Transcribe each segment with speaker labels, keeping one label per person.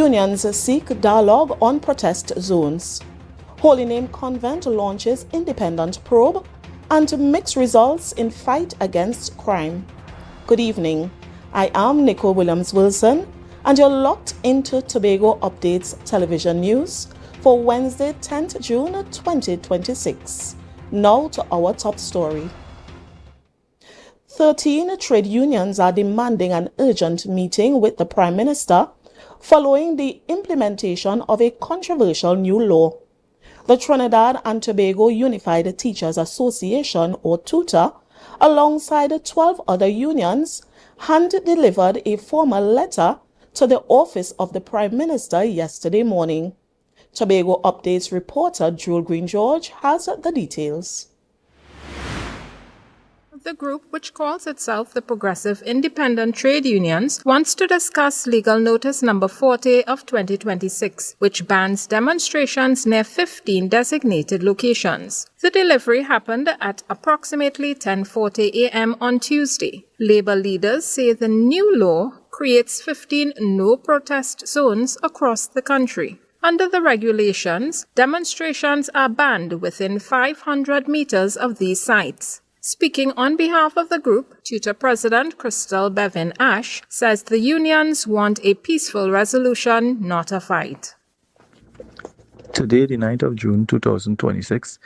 Speaker 1: Unions seek dialogue on protest zones. Holy Name Convent launches independent probe and mixed results in fight against crime. Good evening. I am Nico Williams-Wilson and you're locked into Tobago Updates television news for Wednesday, 10th June 2026. Now to our top story. 13 trade unions are demanding an urgent meeting with the Prime Minister following the implementation of a controversial new law. The Trinidad and Tobago Unified Teachers Association, or TUTA, alongside 12 other unions, hand-delivered a formal letter to the office of the Prime Minister yesterday morning. Tobago Updates reporter Jewel Green-George has the details.
Speaker 2: The group, which calls itself the Progressive Independent Trade Unions, wants to discuss Legal Notice number 40 of 2026, which bans demonstrations near 15 designated locations. The delivery happened at approximately 10:40 a.m. on Tuesday. Labour leaders say the new law creates 15 no-protest zones across the country. Under the regulations, demonstrations are banned within 500 meters of these sites. Speaking on behalf of the group, TUTA President Crystal Bevin Ash says the unions want a peaceful resolution, not a fight.
Speaker 3: Today, the 9th of June 2026,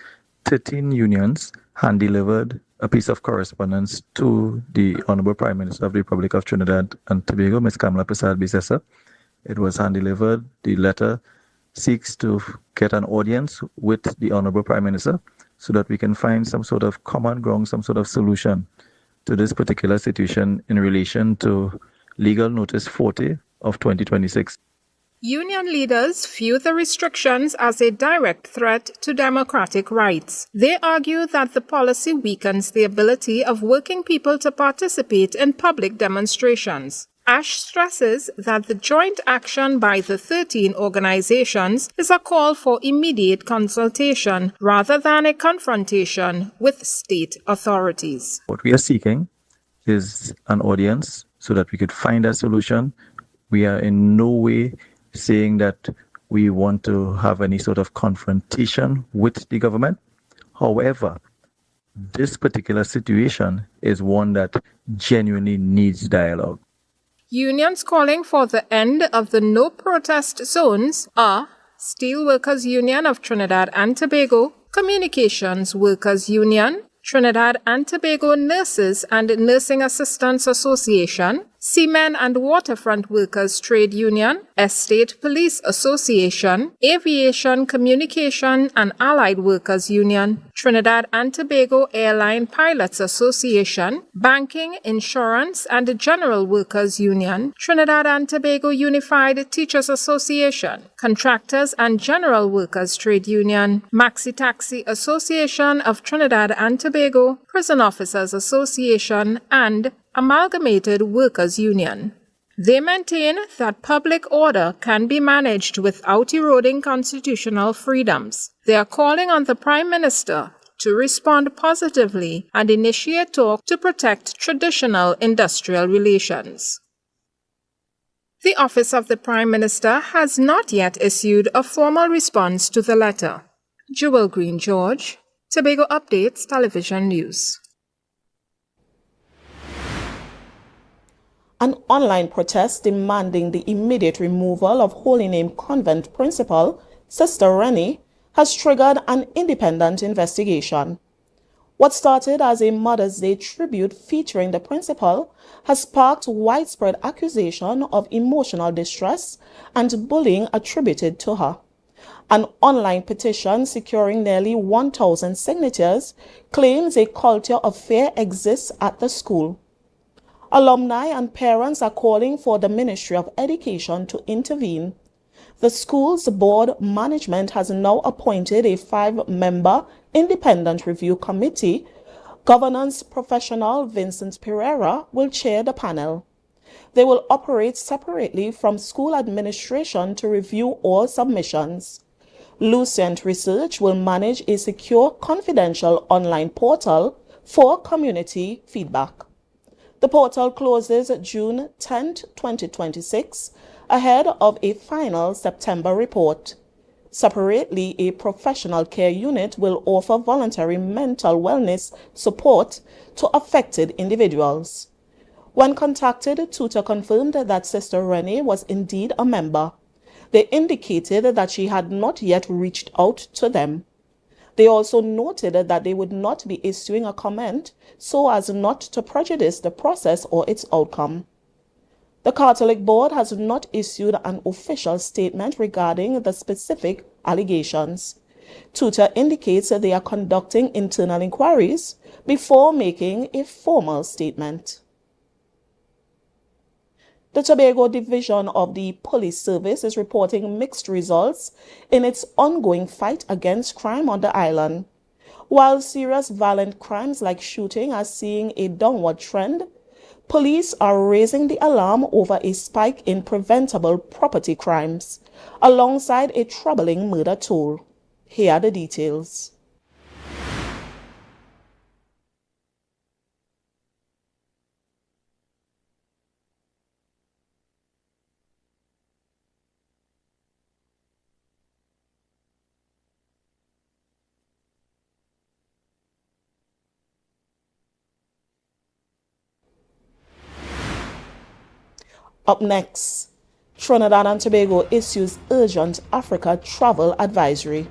Speaker 3: 13 unions hand-delivered a piece of correspondence to the Honorable Prime Minister of the Republic of Trinidad and Tobago, Ms. Kamala Persad-Bissessar. It was hand-delivered. The letter seeks to get an audience with the Honorable Prime Minister so that we can find some sort of common ground, some sort of solution to this particular situation in relation to Legal Notice 40 of 2026.
Speaker 2: Union leaders view the restrictions as a direct threat to democratic rights. They argue that the policy weakens the ability of working people to participate in public demonstrations. Ash stresses that the joint action by the 13 organizations is a call for immediate consultation rather than a confrontation with state authorities.
Speaker 3: What we are seeking is an audience so that we could find a solution. We are in no way saying that we want to have any sort of confrontation with the government. However, this particular situation is one that genuinely needs dialogue.
Speaker 2: Unions calling for the end of the no-protest zones are Steelworkers Union of Trinidad and Tobago, Communications Workers Union, Trinidad and Tobago Nurses and Nursing Assistants Association, Seamen and Waterfront Workers Trade Union, Estate Police Association, Aviation, Communication and Allied Workers Union, Trinidad and Tobago Airline Pilots Association, Banking, Insurance and General Workers Union, Trinidad and Tobago Unified Teachers Association, Contractors and General Workers Trade Union, Maxi Taxi Association of Trinidad and Tobago, Prison Officers Association, and Amalgamated Workers Union. They maintain that public order can be managed without eroding constitutional freedoms. They are calling on the Prime Minister to respond positively and initiate talk to protect traditional industrial relations. The Office of the Prime Minister has not yet issued a formal response to the letter. Jewel Green-George, Tobago Updates Television News.
Speaker 1: An online protest demanding the immediate removal of Holy Name Convent principal, Sister Rennie, has triggered an independent investigation. What started as a Mother's Day tribute featuring the principal has sparked widespread accusation of emotional distress and bullying attributed to her. An online petition securing nearly 1,000 signatures claims a culture of fear exists at the school. Alumni and parents are calling for the Ministry of Education to intervene. The school's board management has now appointed a 5-member independent review committee. Governance professional Vincent Pereira will chair the panel. They will operate separately from school administration to review all submissions. Lucent Research will manage a secure, confidential online portal for community feedback. The portal closes June 10, 2026, ahead of a final September report. Separately, a professional care unit will offer voluntary mental wellness support to affected individuals. When contacted, Tutor confirmed that Sister Rennie was indeed a member. They indicated that she had not yet reached out to them. They also noted that they would not be issuing a comment so as not to prejudice the process or its outcome. The Catholic Board has not issued an official statement regarding the specific allegations. Tutor indicates that they are conducting internal inquiries before making a formal statement. The Tobago Division of the Police Service is reporting mixed results in its ongoing fight against crime on the island. While serious violent crimes like shooting are seeing a downward trend, police are raising the alarm over a spike in preventable property crimes, alongside a troubling murder toll. Here are the details. Up next, Trinidad and Tobago issues urgent Africa travel advisory.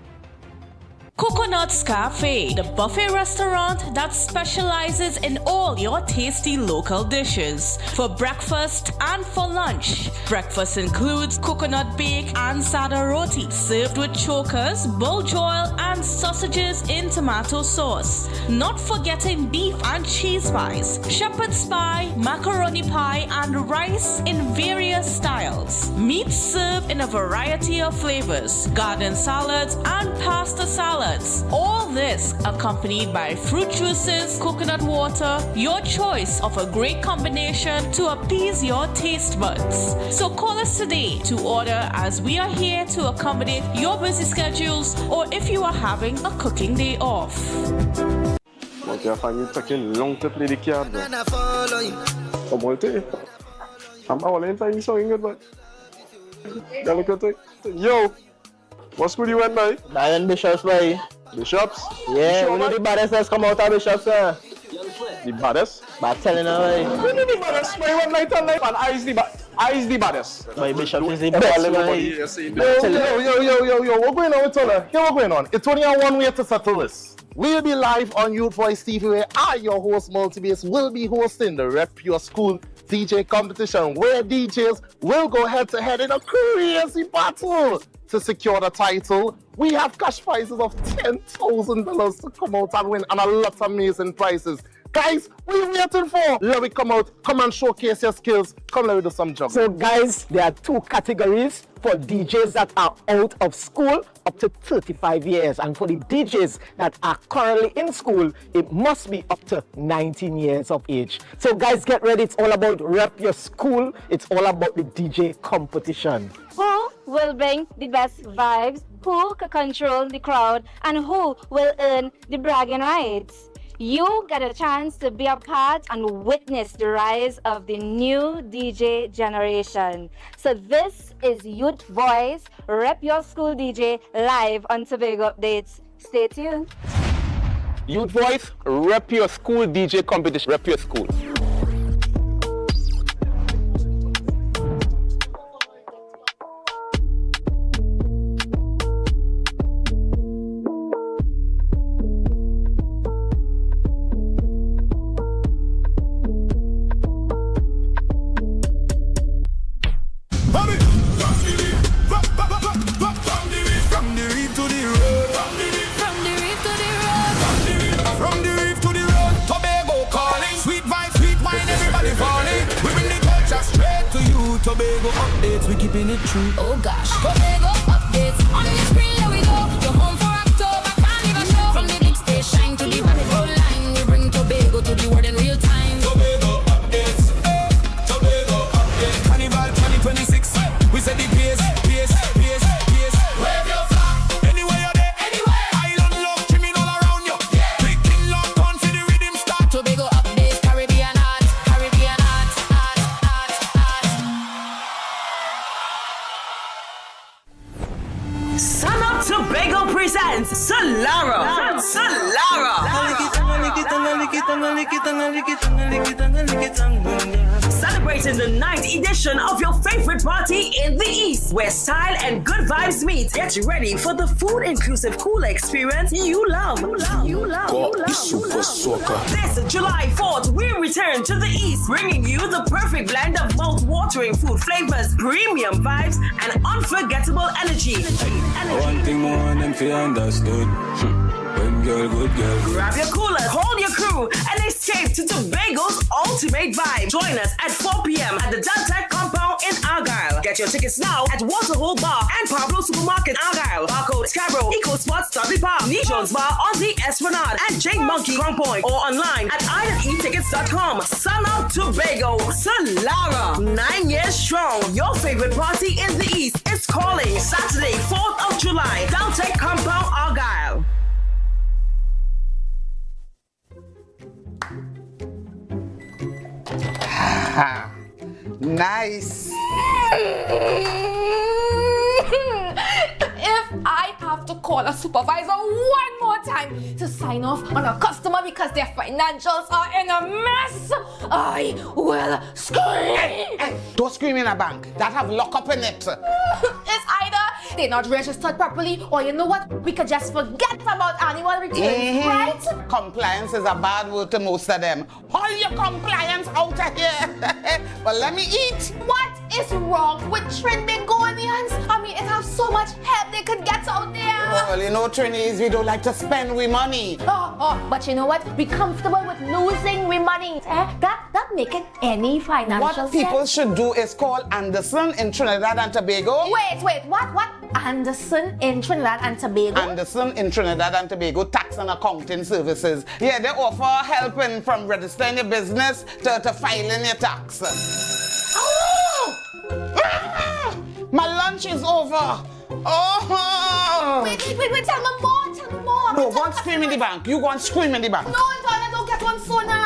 Speaker 4: Coconut's Cafe, the buffet restaurant that specializes in all your tasty local dishes for breakfast and for lunch. Breakfast includes coconut bake and sada roti, served with chokers, bull joil, and sausages in tomato sauce. Not forgetting beef and cheese pies, shepherd's pie, macaroni pie, and rice in various styles. Meat served in a variety of flavors, garden salads, and pasta salads. All this accompanied by fruit juices, coconut water, your choice of a great combination to appease your taste buds. So call us today to order, as we are here to accommodate your busy schedules or if you are having a cooking day off.
Speaker 5: Okay, I find you taking long to play the card. Come on, take it. I'm all in time, so good, but. Yo! What school you went by?
Speaker 6: Diane Bishops, boy.
Speaker 5: Bishops?
Speaker 6: Yeah,
Speaker 5: sure,
Speaker 6: we know the baddest has come out of Bishops, sir.
Speaker 5: The baddest?
Speaker 6: But telling her, boy.
Speaker 5: We know the baddest, boy. One night and night, and I is the baddest.
Speaker 6: Boy, Bishops is the best, boy.
Speaker 7: Yo, what's going on with Tola? Here, what's going on? It's only one way to settle this. We'll be live on Youth Voice TV, where I, your host, Multibase, will be hosting the Rep Your School DJ competition, where DJs will go head-to-head in a crazy battle. To secure the title, we have cash prizes of $10,000 to come out and win, and a lot of amazing prizes. Guys, what are you waiting for? Let me come out, come and showcase your skills. Come, let me do some jobs.
Speaker 6: So, guys, there are two categories for DJs that are out of school up to 35 years. And for the DJs that are currently in school, it must be up to 19 years of age. So, guys, get ready. It's all about Rep Your School. It's all about the DJ competition.
Speaker 8: Who will bring the best vibes? Who can control the crowd? And who will earn the bragging rights? You get a chance to be a part and witness the rise of the new DJ generation. So this is Youth Voice, Rep Your School DJ, live on Tobago Updates. Stay tuned.
Speaker 7: Youth Voice, Rep Your School DJ competition. Rep Your School.
Speaker 9: Tobago updates, we keeping it true.
Speaker 10: Oh gosh. Tobago updates, on the screen, there we go. You're home for October, carnival show. From the big stage shine to the rapid roll line, we bring Tobago to the world in real time.
Speaker 9: Tobago updates, Tobago updates. Carnival 2026, we said the pace. Wave your flag, anywhere you're there. Island love, trimming all around you. Big king love, come for the rhythm start.
Speaker 10: Tobago updates, Caribbean art.
Speaker 11: Tobago presents Solara. Celebrating the 9th edition of your favorite party in the East, where style and good vibes meet. Get ready for the food-inclusive cool experience you love. This July 4th, we return to the East, bringing you the perfect blend of mouth-watering food flavors, premium vibes, and unforgettable energy.
Speaker 9: One thing more than feel understood. When girl, good girl.
Speaker 11: Grab your cooler, hold your crew, and escape to Tobago's ultimate vibe. Join us at 4 p.m. at the Deltec compound in Argyle. Get your tickets now at Waterhole Bar and Pablo Supermarket Argyle, Barcode, Scarborough, EcoSpots, Dudley Park, Jones Bar on the Esplanade, and Jane Monkey Crown Point, or online at idetickets.com. Sun out Tobago, Solara, 9 years strong. Your favorite party in the East is calling. Saturday, 4th of July, Deltec compound Argyle.
Speaker 12: Nice.
Speaker 10: If I have to call a supervisor one more time to sign off on a customer because their financials are in a mess, I will scream.
Speaker 12: Don't scream in a bank. That have lockup in it.
Speaker 10: It's either they're not registered properly, or you know what? We could just forget about annual returns, right?
Speaker 12: Compliance is a bad word to most of them. Haul your compliance out of here. But let me eat.
Speaker 10: What is wrong with Trinbagonians? I mean, it has so much help they could get out there.
Speaker 12: Well, you know, Trinis, we don't like to spend we money.
Speaker 10: But you know what? Be comfortable with losing we money. That make it any financial
Speaker 12: What people should do is call Anderson in Trinidad and Tobago.
Speaker 10: Wait, what? Anderson in Trinidad and Tobago?
Speaker 12: Anderson in Trinidad and Tobago Tax and Accounting Services. Yeah, they offer help from registering your business to filing your tax. My lunch is over.
Speaker 10: Wait, tell me more.
Speaker 12: No, go and scream in the bank. You go and scream in the bank.
Speaker 10: No, Antoine, don't get one sooner.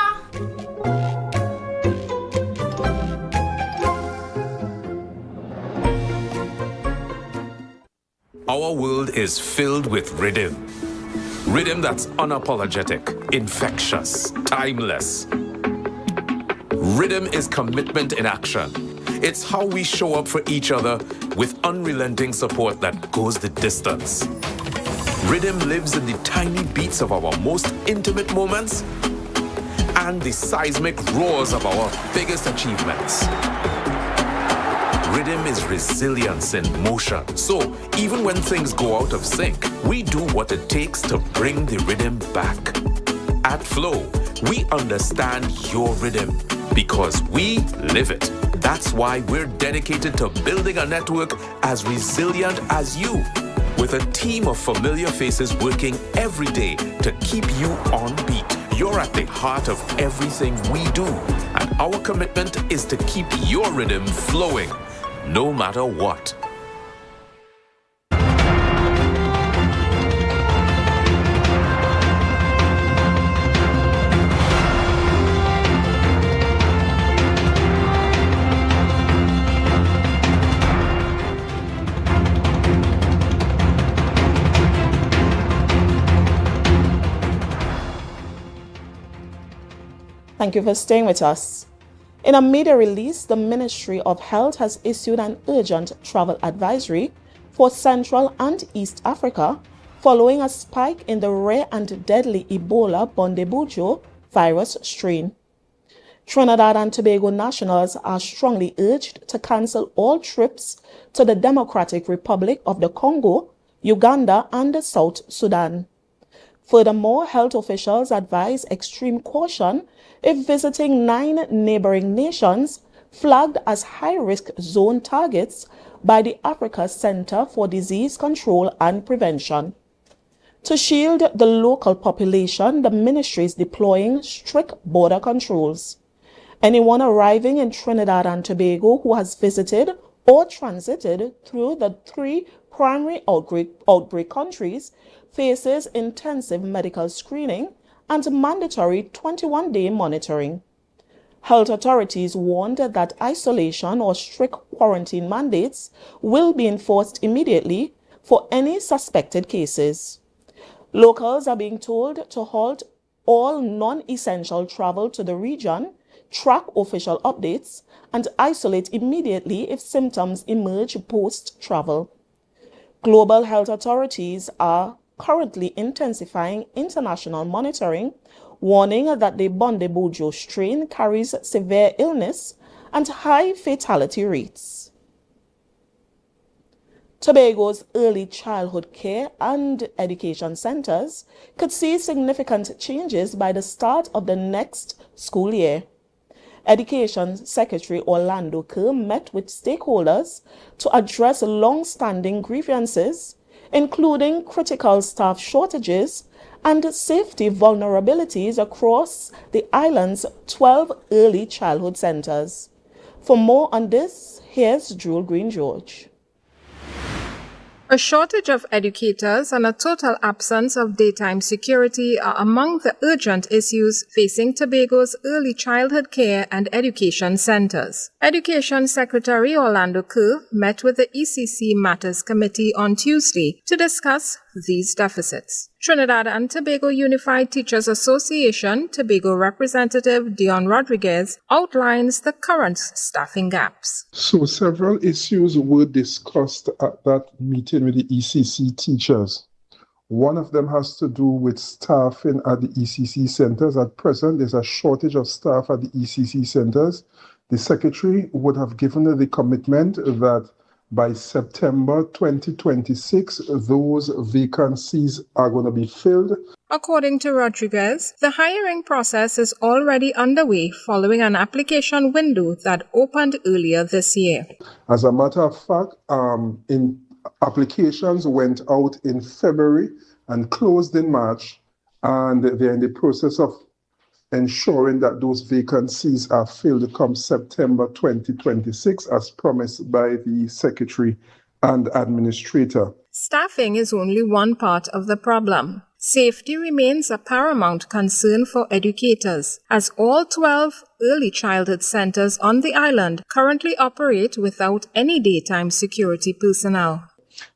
Speaker 13: Our world is filled with rhythm. Rhythm that's unapologetic, infectious, timeless. Rhythm is commitment in action. It's how we show up for each other with unrelenting support that goes the distance. Rhythm lives in the tiny beats of our most intimate moments and the seismic roars of our biggest achievements. Rhythm is resilience in motion. So even when things go out of sync, we do what it takes to bring the rhythm back. At Flow, we understand your rhythm because we live it. That's why we're dedicated to building a network as resilient as you, with a team of familiar faces working every day to keep you on beat. You're at the heart of everything we do, and our commitment is to keep your rhythm flowing, no matter what.
Speaker 1: Thank you for staying with us. In a media release, the Ministry of Health has issued an urgent travel advisory for Central and East Africa following a spike in the rare and deadly Ebola Bondebujo virus strain. Trinidad and Tobago nationals are strongly urged to cancel all trips to the Democratic Republic of the Congo, Uganda, and South Sudan. Furthermore, health officials advise extreme caution if visiting 9 neighboring nations flagged as high-risk zone targets by the Africa Center for Disease Control and Prevention. To shield the local population, the ministry is deploying strict border controls. Anyone arriving in Trinidad and Tobago who has visited or transited through the 3 primary outbreak countries faces intensive medical screening and mandatory 21-day monitoring. Health authorities warned that isolation or strict quarantine mandates will be enforced immediately for any suspected cases. Locals are being told to halt all non-essential travel to the region, track official updates, and isolate immediately if symptoms emerge post-travel. Global health authorities are currently intensifying international monitoring, warning that the Bonde-Bojo strain carries severe illness and high fatality rates. Tobago's early childhood care and education centers could see significant changes by the start of the next school year. Education Secretary Orlando Kerr met with stakeholders to address long-standing grievances, including critical staff shortages and safety vulnerabilities across the island's 12 early childhood centers. For more on this, here's Jewel Green-George.
Speaker 2: A shortage of educators and a total absence of daytime security are among the urgent issues facing Tobago's early childhood care and education centers. Education Secretary Orlando Kerr met with the ECC Matters Committee on Tuesday to discuss these deficits. Trinidad and Tobago Unified Teachers Association Tobago representative Dion Rodriguez outlines the current staffing gaps.
Speaker 14: So several issues were discussed at that meeting with the ECC teachers. One of them has to do with staffing at the ECC centers. At present, there's a shortage of staff at the ECC centers. The secretary would have given the commitment that by September 2026, those vacancies are going to be filled.
Speaker 2: According to Rodriguez, the hiring process is already underway following an application window that opened earlier this year.
Speaker 14: As a matter of fact, applications went out in February and closed in March, and they're in the process of ensuring that those vacancies are filled come September 2026, as promised by the Secretary and Administrator.
Speaker 2: Staffing is only one part of the problem. Safety remains a paramount concern for educators, as all 12 early childhood centers on the island currently operate without any daytime security personnel.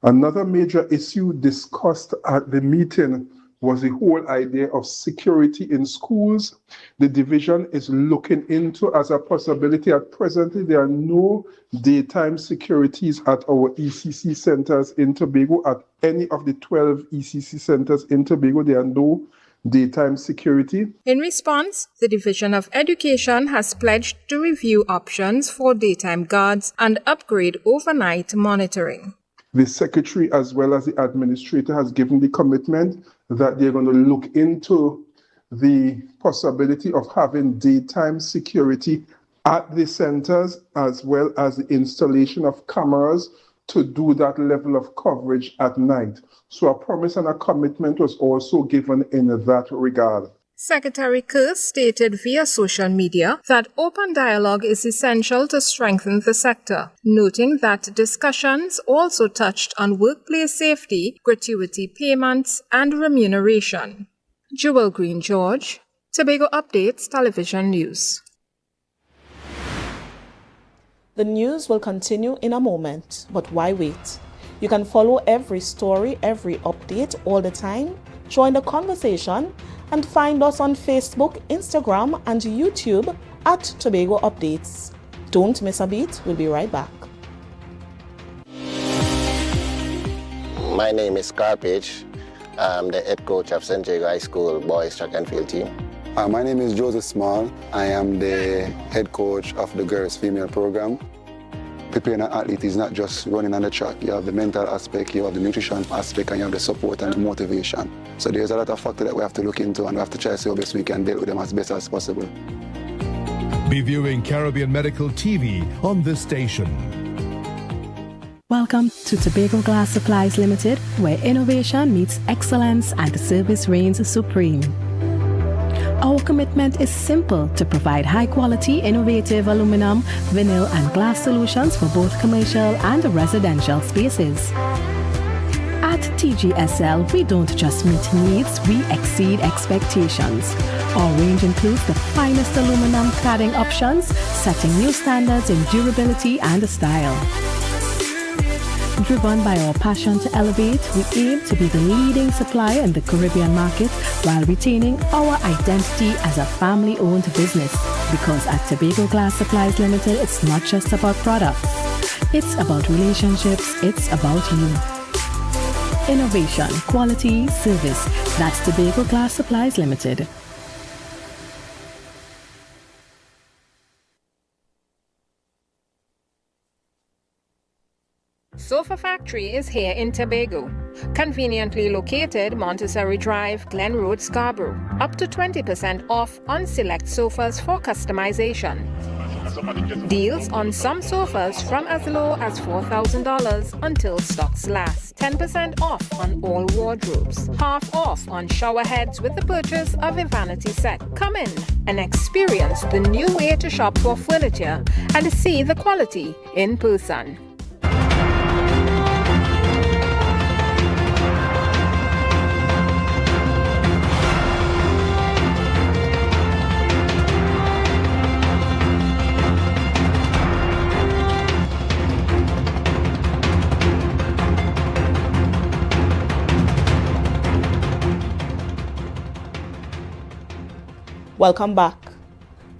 Speaker 14: Another major issue discussed at the meeting was the whole idea of security in schools. The division is looking into as a possibility. At present, there are no daytime securities at our ECC centers in Tobago. At any of the 12 ECC centers in Tobago, there are no daytime security.
Speaker 2: In response, the Division of Education has pledged to review options for daytime guards and upgrade overnight monitoring.
Speaker 14: The Secretary as well as the Administrator has given the commitment that they're going to look into the possibility of having daytime security at the centers, as well as the installation of cameras to do that level of coverage at night. So a promise and a commitment was also given in that regard.
Speaker 2: Secretary Kerr stated via social media that open dialogue is essential to strengthen the sector, noting that discussions also touched on workplace safety, gratuity payments, and remuneration. Jewel Green-George, Tobago Updates Television News.
Speaker 1: The news will continue in a moment, but why wait? You can follow every story, every update all the time, join the conversation, and find us on Facebook, Instagram, and YouTube at Tobago Updates. Don't miss a beat. We'll be right back.
Speaker 15: My name is Carpage. I'm the head coach of St. Jago High School boys track and field team.
Speaker 16: My name is Joseph Small. I am the head coach of the girls female program. Preparing an athlete is not just running on the track. You have the mental aspect, you have the nutrition aspect, and you have the support and the motivation. So there's a lot of factors that we have to look into, and we have to try to see how best we can deal with them as best as possible.
Speaker 17: Be viewing Caribbean Medical TV on this station.
Speaker 18: Welcome to Tobago Glass Supplies Limited, where innovation meets excellence and the service reigns supreme. Our commitment is simple: to provide high-quality, innovative aluminum, vinyl, and glass solutions for both commercial and residential spaces. At TGSL, we don't just meet needs, we exceed expectations. Our range includes the finest aluminum cladding options, setting new standards in durability and style. Driven by our passion to elevate, we aim to be the leading supplier in the Caribbean market while retaining our identity as a family-owned business. Because at Tobago Glass Supplies Limited, it's not just about products. It's about relationships. It's about you. Innovation, quality, service. That's Tobago Glass Supplies Limited.
Speaker 2: Sofa Factory is here in Tobago. Conveniently located Montessori Drive, Glen Road, Scarborough. Up to 20% off on select sofas for customization. Deals on some sofas from as low as $4,000 until stocks last. 10% off on all wardrobes. Half off on shower heads with the purchase of a vanity set. Come in and experience the new way to shop for furniture and see the quality in person.
Speaker 1: Welcome back.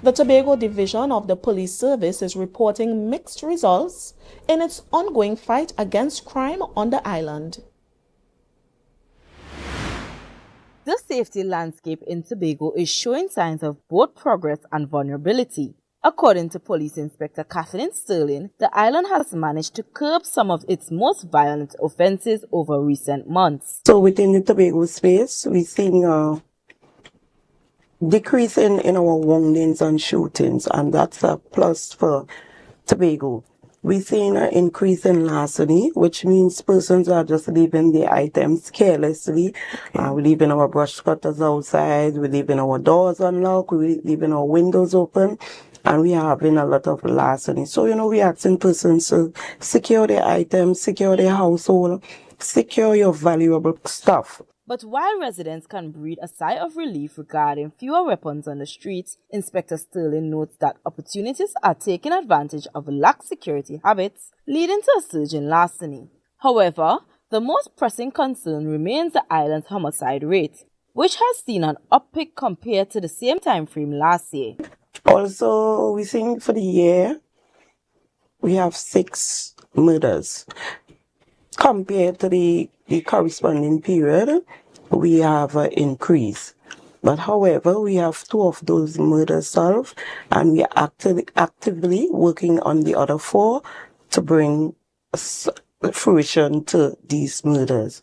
Speaker 1: The Tobago Division of the Police Service is reporting mixed results in its ongoing fight against crime on the island.
Speaker 19: The safety landscape in Tobago is showing signs of both progress and vulnerability. According to Police Inspector Kathleen Sterling, the island has managed to curb some of its most violent offences over recent months.
Speaker 20: So within the Tobago space, we're seeing a decrease in our woundings and shootings, and that's a plus for Tobago. We're seeing an increase in larceny, which means persons are just leaving the items carelessly. We're leaving our brush cutters outside, we're leaving our doors unlocked, we're leaving our windows open, and we are having a lot of larceny. So, we're asking persons to secure their items, secure their household, secure your valuable stuff.
Speaker 19: But while residents can breathe a sigh of relief regarding fewer weapons on the streets, Inspector Sterling notes that opportunities are taking advantage of lax security habits, leading to a surge in larceny. However, the most pressing concern remains the island's homicide rate, which has seen an uptick compared to the same time frame last year.
Speaker 20: Also, we think for the year, we have 6 murders. Compared to the corresponding period, we have an increase. But however, we have 2 of those murders solved, and we are actively working on the other 4 to bring fruition to these murders.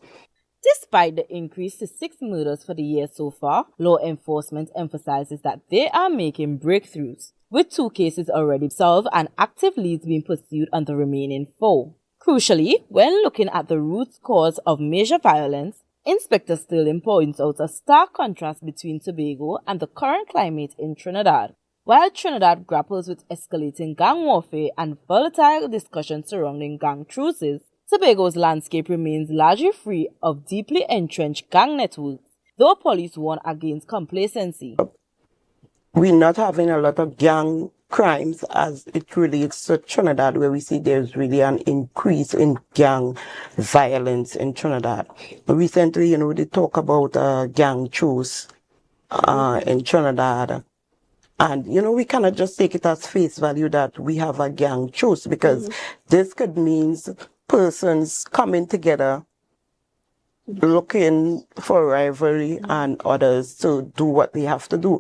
Speaker 19: Despite the increase to 6 murders for the year so far, law enforcement emphasizes that they are making breakthroughs, with 2 cases already solved and active leads being pursued on the remaining 4. Crucially, when looking at the root cause of major violence, Inspector Sterling points out a stark contrast between Tobago and the current climate in Trinidad. While Trinidad grapples with escalating gang warfare and volatile discussions surrounding gang truces, Tobago's landscape remains largely free of deeply entrenched gang networks, though police warn against complacency.
Speaker 20: We're not having a lot of gang crimes as it relates to Trinidad, where we see there's really an increase in gang violence in Trinidad. Recently, they talk about gang truce in Trinidad. And, we cannot just take it as face value that we have a gang truce, because this could mean persons coming together, looking for rivalry and others to do what they have to do.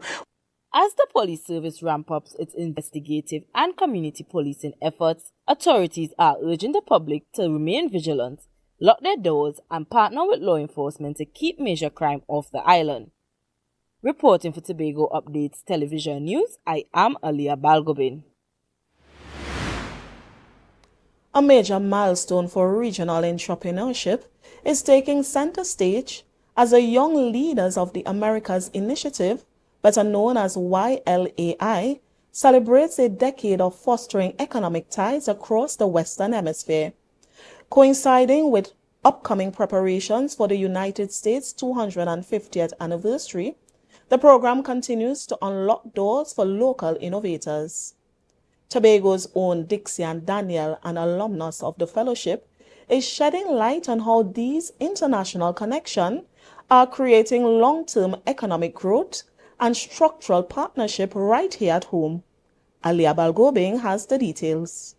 Speaker 19: As the police service ramps up its investigative and community policing efforts, authorities are urging the public to remain vigilant, lock their doors, and partner with law enforcement to keep major crime off the island. Reporting for Tobago Updates Television News, I am AMPLIA Balgobin.
Speaker 1: A major milestone for regional entrepreneurship is taking center stage as the Young Leaders of the Americas Initiative, better known as YLAI, celebrates a decade of fostering economic ties across the Western Hemisphere. Coinciding with upcoming preparations for the United States' 250th anniversary, the program continues to unlock doors for local innovators. Tobago's own Dixie and Daniel, an alumnus of the fellowship, is shedding light on how these international connections are creating long-term economic growth and structural partnership right here at home. Alia Balgobing has the details.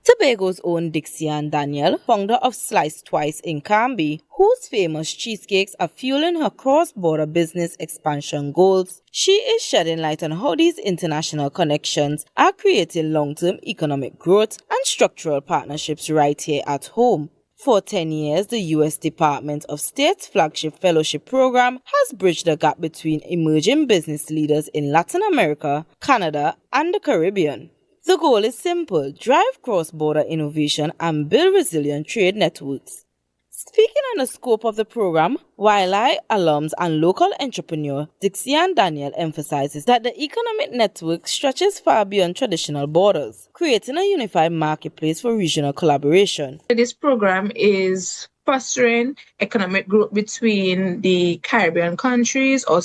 Speaker 19: Tobago's own Dixie Daniel, founder of Slice Twice in Canby, whose famous cheesecakes are fueling her cross-border business expansion goals. She is shedding light on how these international connections are creating long-term economic growth and structural partnerships right here at home. For 10 years, the U.S. Department of State's flagship fellowship program has bridged the gap between emerging business leaders in Latin America, Canada, and the Caribbean. The goal is simple: drive cross-border innovation and build resilient trade networks. Speaking on the scope of the program, YLI alums and local entrepreneur Dixie Daniel emphasizes that the economic network stretches far beyond traditional borders, creating a unified marketplace for regional collaboration.
Speaker 21: This program is fostering economic growth between the Caribbean countries, or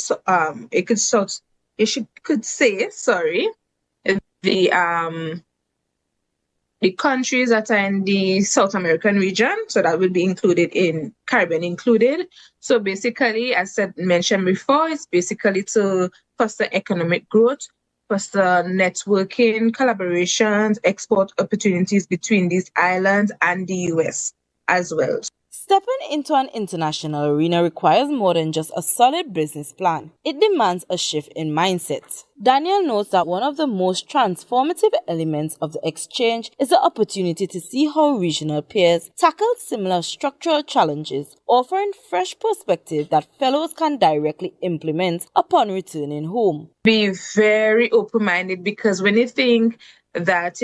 Speaker 21: the countries that are in the South American region, so that will be included in Caribbean included. So basically, as I mentioned before, it's basically to foster economic growth, foster networking, collaborations, export opportunities between these islands and the US as well.
Speaker 19: Stepping into an international arena requires more than just a solid business plan. It demands a shift in mindset. Daniel notes that one of the most transformative elements of the exchange is the opportunity to see how regional peers tackle similar structural challenges, offering fresh perspective that fellows can directly implement upon returning home.
Speaker 21: Be very open-minded, because when you think that,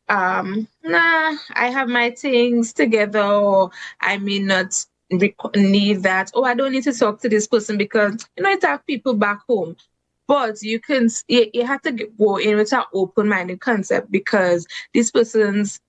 Speaker 21: I have my things together, or I may not need that, or I don't need to talk to this person because, I have people back home. But you have to go in with an open-minded concept, because these persons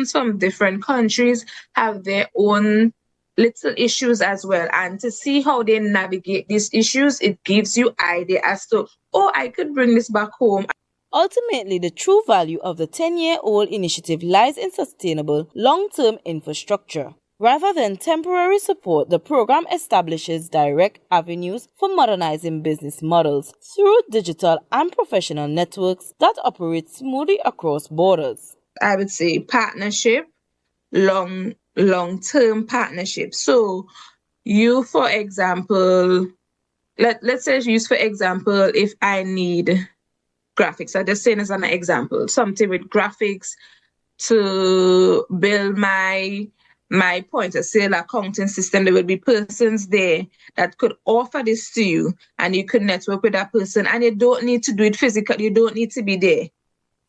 Speaker 21: from different countries have their own little issues as well. And to see how they navigate these issues, it gives you idea as to, I could bring this back home.
Speaker 19: Ultimately, the true value of the 10-year-old initiative lies in sustainable, long-term infrastructure. Rather than temporary support, the program establishes direct avenues for modernizing business models through digital and professional networks that operate smoothly across borders.
Speaker 21: I would say partnership, long-term partnership. So you, for example, let's say if I need graphics, I'm just saying as an example, something with graphics to build my point of sale accounting system. There will be persons there that could offer this to you, and you could network with that person, and you don't need to do it physically. You don't need to be there.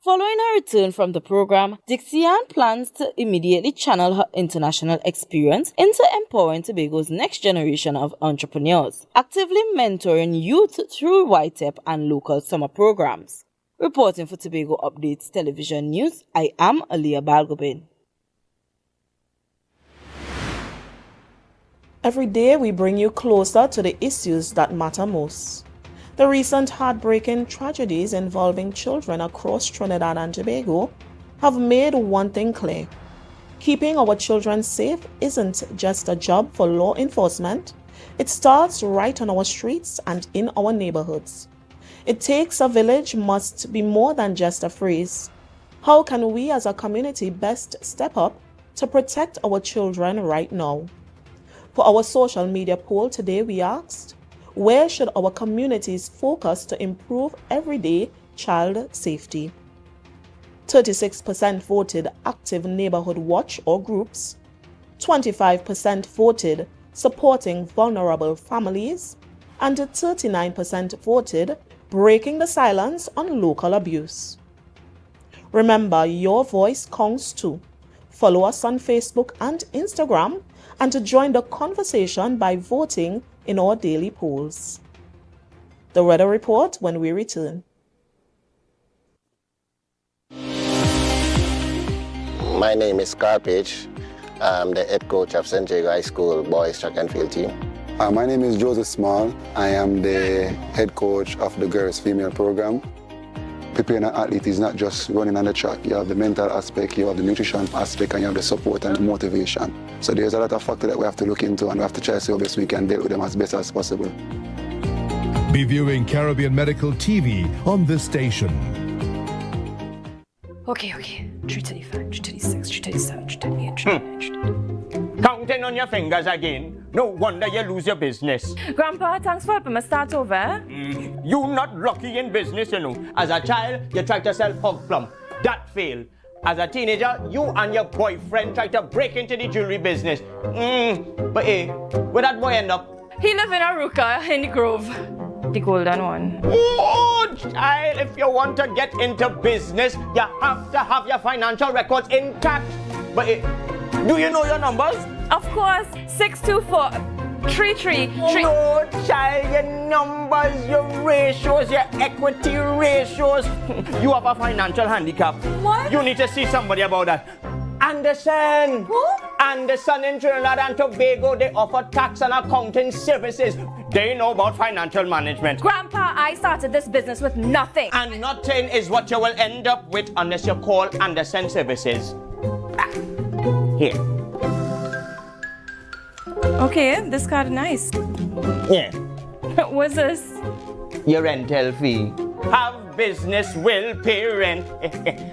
Speaker 19: Following her return from the program, Dixie plans to immediately channel her international experience into empowering Tobago's next generation of entrepreneurs, actively mentoring youth through YTEP and local summer programs. Reporting for Tobago Updates Television News, I am Alia Balgobin.
Speaker 1: Every day we bring you closer to the issues that matter most. The recent heartbreaking tragedies involving children across Trinidad and Tobago have made one thing clear. Keeping our children safe isn't just a job for law enforcement. It starts right on our streets and in our neighborhoods. It takes a village must be more than just a phrase. How can we as a community best step up to protect our children right now? For our social media poll today, we asked, where should our communities focus to improve everyday child safety? 36% voted active neighborhood watch or groups, 25% voted supporting vulnerable families, and 39% voted breaking the silence on local abuse. Remember, your voice counts too. Follow us on Facebook and Instagram, and to join the conversation by voting in our daily polls. The weather report when we return.
Speaker 15: My name is Carpage. I'm the head coach of St. Jago High School boys track and field team.
Speaker 16: My name is Joseph Small. I am the head coach of the girls female program. preparing an athlete is not just running on the track. You have the mental aspect, you have the nutrition aspect, and you have the support and the motivation. So there's a lot of factors that we have to look into, and we have to try to see how best we can deal with them as best as possible.
Speaker 17: Be viewing Caribbean Medical TV on this station.
Speaker 3: Okay. 335, 336, 337, 338, 339.
Speaker 22: Counting on your fingers again. No wonder you lose your business.
Speaker 3: Grandpa, thanks for helping me start over.
Speaker 22: You not lucky in business, you know. As a child, you tried to sell hog plum. That failed. As a teenager, you and your boyfriend tried to break into the jewelry business. But hey, where that boy end up?
Speaker 3: He live in Aruka in the Grove. The golden one.
Speaker 22: Oh, child, if you want to get into business, you have to have your financial records intact. But hey, do you know your numbers?
Speaker 3: Of course, 624 333.
Speaker 22: No, child, your numbers, your ratios, your equity ratios. You have a financial handicap.
Speaker 3: What?
Speaker 22: You need to see somebody about that. Anderson.
Speaker 3: Who?
Speaker 22: Anderson in Trinidad and Tobago, they offer tax and accounting services. They know about financial management.
Speaker 3: Grandpa, I started this business with nothing.
Speaker 22: And nothing is what you will end up with unless you call Anderson Services. Here.
Speaker 3: Okay, this card is nice.
Speaker 22: Yeah.
Speaker 3: What's this?
Speaker 22: Your rental fee. Have business will pay rent.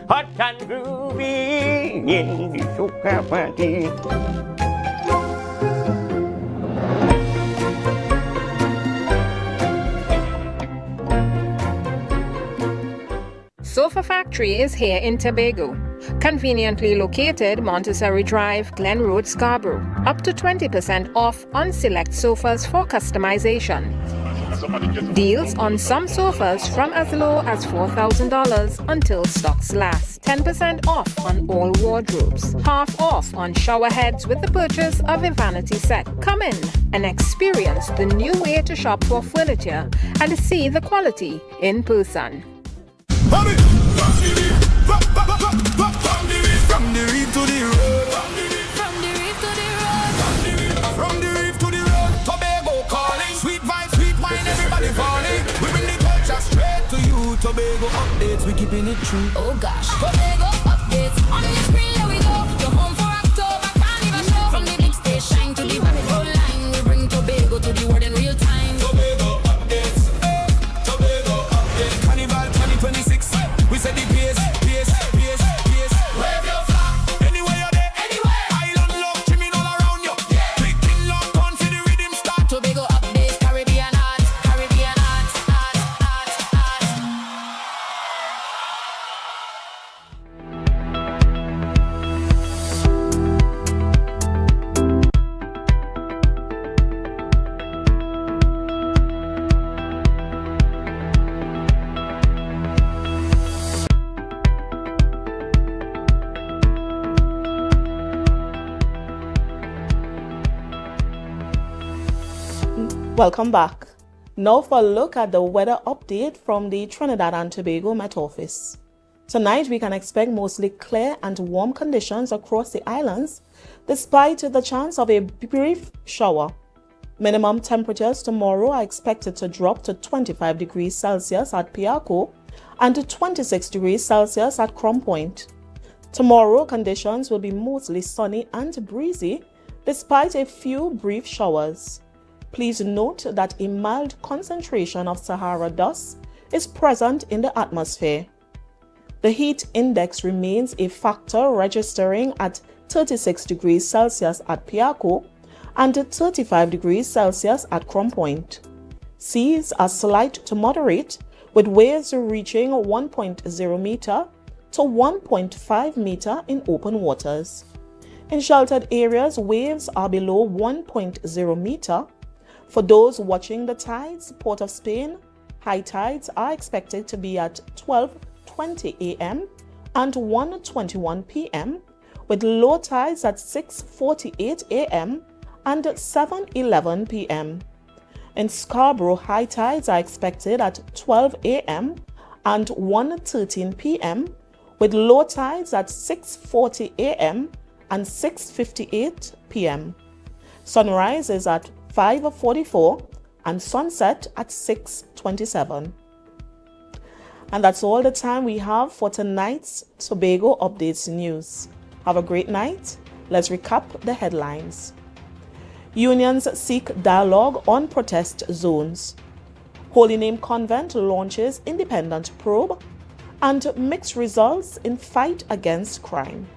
Speaker 22: Hot and groovy in the sugar party.
Speaker 2: Sofa Factory is here in Tobago. Conveniently located Montessori Drive, Glen Road, Scarborough. Up to 20% off on select sofas for customization. Deals on some sofas from as low as $4,000 until stocks last. 10% off on all wardrobes. Half off on shower heads with the purchase of a vanity set. Come in and experience the new way to shop for furniture and see the quality in person.
Speaker 9: From the reef to the road. From the reef to the road. From the reef to the road. Tobago calling. Sweet vibes, sweet wine, everybody falling. We bring the culture straight to you. Tobago updates, we keeping it true. Oh gosh. Tobago updates. On the screen, here we go. You're home for October, carnival show. From the big stage shine to the rainbow line. We bring Tobago to the world in real time. Tobago updates. Tobago updates. Carnival 2026. We said the pace. Wave your flag. Anywhere you're there. Anywhere. Island love, trimming all around you. Yeah. Big thing love, on for the rhythm start. Tobago updates, Caribbean art.
Speaker 1: Welcome back. Now for a look at the weather update from the Trinidad and Tobago Met Office. Tonight we can expect mostly clear and warm conditions across the islands, despite the chance of a brief shower. Minimum temperatures tomorrow are expected to drop to 25 degrees Celsius at Piarco and to 26 degrees Celsius at Crom Point. Tomorrow conditions will be mostly sunny and breezy, despite a few brief showers. Please note that a mild concentration of Sahara dust is present in the atmosphere. The heat index remains a factor, registering at 36 degrees Celsius at Piarco and 35 degrees Celsius at Crom Point. Seas are slight to moderate, with waves reaching 1.0 meter to 1.5 meter in open waters. In sheltered areas, waves are below 1.0 meter. For those watching the tides, Port of Spain, high tides are expected to be at 12:20 a.m. and 1:21 p.m., with low tides at 6:48 a.m. and 7:11 p.m. In Scarborough, high tides are expected at 12 a.m. and 1:13 p.m., with low tides at 6:40 a.m. and 6:58 p.m. Sunrise is at 5:44 and sunset at 6:27. And that's all the time we have for tonight's Tobago Updates news. Have a great night. Let's recap the headlines. Unions seek dialogue on protest zones. Holy Name Convent launches independent probe. And mixed results in fight against crime.